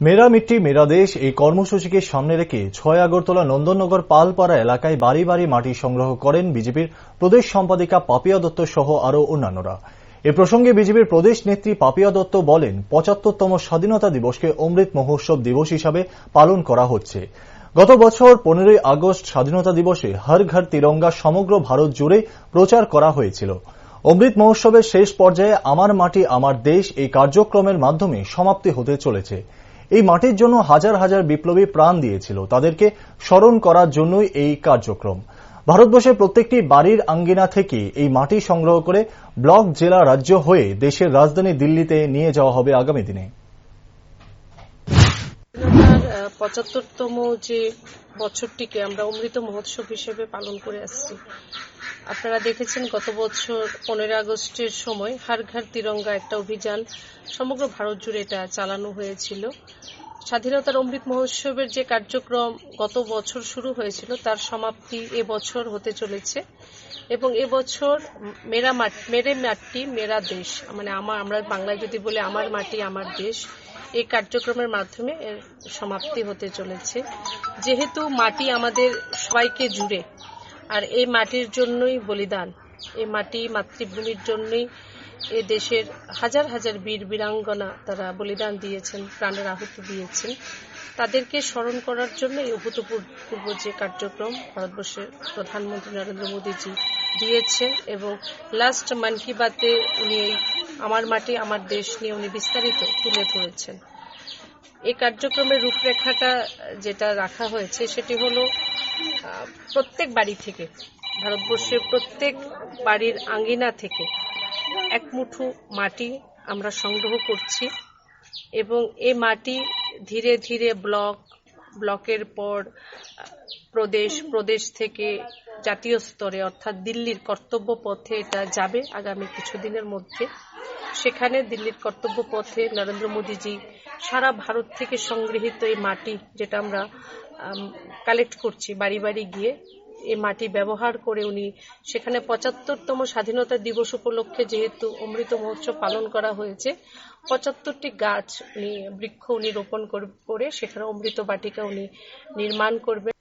মেরা মিট্টি মেরা দেশ এই কর্মসূচিকে সামনে রেখে ৬ আগরতলা নন্দননগর পালপাড়া এলাকায় বাড়ি বাড়ি মাটি সংগ্রহ করেন বিজেপির প্রদেশ সম্পাদিকা পাপিয়া দত্ত সহ আরও অন্যান্যরা। এ প্রসঙ্গে বিজেপির প্রদেশ নেত্রী পাপিয়া দত্ত বলেন, ৭৫তম স্বাধীনতা দিবসকে অমৃত মহোৎসব দিবস হিসাবে পালন করা হচ্ছে। গত বছর ১৫ই আগস্ট স্বাধীনতা দিবসে হর ঘর তিরঙ্গা সমগ্র ভারত জুড়ে প্রচার করা হয়েছিল। অমৃত মহোৎসবের শেষ পর্যায়ে আমার মাটি আমার দেশ এই কার্যক্রমের মাধ্যমে সমাপ্তি হতে চলেছে। এই মাটির জন্য হাজার হাজার বিপ্লবী প্রাণ দিয়েছিল, তাদেরকে স্মরণ করার জন্যই এই কার্যক্রম। ভারতবর্ষের প্রত্যেকটি বাড়ির আঙ্গিনা থেকে এই মাটি সংগ্রহ করে ব্লক, জেলা, রাজ্য হয়ে দেশের রাজধানী দিল্লিতে নিয়ে যাওয়া হবে আগামী দিনে। ৭৫তম যে বছরটিকে আমরা অমৃত মহোৎসব হিসেবে পালন করে আসছি। আপনারা দেখেছেন গত বছর ১৫ আগস্টের সময় হর ঘর তিরঙ্গা একটা অভিযান সমগ্র ভারত জুড়ে এটা চালানো হয়েছিল। স্বাধীনতার অমৃত মহোৎসবের যে কার্যক্রম গত বছর শুরু হয়েছিল তার সমাপ্তি এবছর হতে চলেছে এবং এবছর মেরে মাটি মেরা দেশ, মানে আমরা বাংলায় যদি বলি আমার মাটি আমার দেশ, এই কার্যক্রমের মাধ্যমে এর সমাপ্তি হতে চলেছে। যেহেতু মাটি আমাদের সবাইকে জুড়ে, আর এই মাটির জন্যই বলিদান, এই মাটি মাতৃভূমির জন্যই এ দেশের হাজার হাজার বীর বীরাঙ্গনা তারা বলিদান দিয়েছেন, প্রাণের আহুতি দিয়েছেন। তাদেরকে স্মরণ করার জন্য এই অভূতপূর্ব যে কার্যক্রম ভারতবর্ষের প্রধানমন্ত্রী নরেন্দ্র মোদীজি দিয়েছেন এবং লাস্ট মন কি বাতে উনি এই আমার মাটি আমার দেশ নিয়ে উনি বিস্তারিত তুলে ধরেছেন। এই কার্যক্রমের রূপরেখাটা যেটা রাখা হয়েছে সেটি হলো প্রত্যেক বাড়ি থেকে, ভারতবর্ষের প্রত্যেক বাড়ির আঙ্গিনা থেকে এক মুঠো মাটি আমরা সংগ্রহ করছি এবং এই মাটি ধীরে ধীরে ব্লকের পর প্রদেশ থেকে জাতীয় স্তরে অর্থাৎ দিল্লির কর্তব্য পথে এটা যাবে আগামী কিছুদিনের মধ্যে। সেখানে দিল্লির কর্তব্য পথে নরেন্দ্র মোদীজি সারা ভারত থেকে সংগৃহীত এই মাটি যেটা আমরা কালেক্ট করছি বাড়ি বাড়ি গিয়ে, এই মাটি ব্যবহার করে উনি সেখানে ৭৫তম স্বাধীনতা দিবস উপলক্ষে যেহেতু অমৃত মহোৎসব পালন করা হয়েছে, ৭৫টি বৃক্ষ উনি রোপণ করে সেখানে অমৃত বাটিকা উনি নির্মাণ করবেন।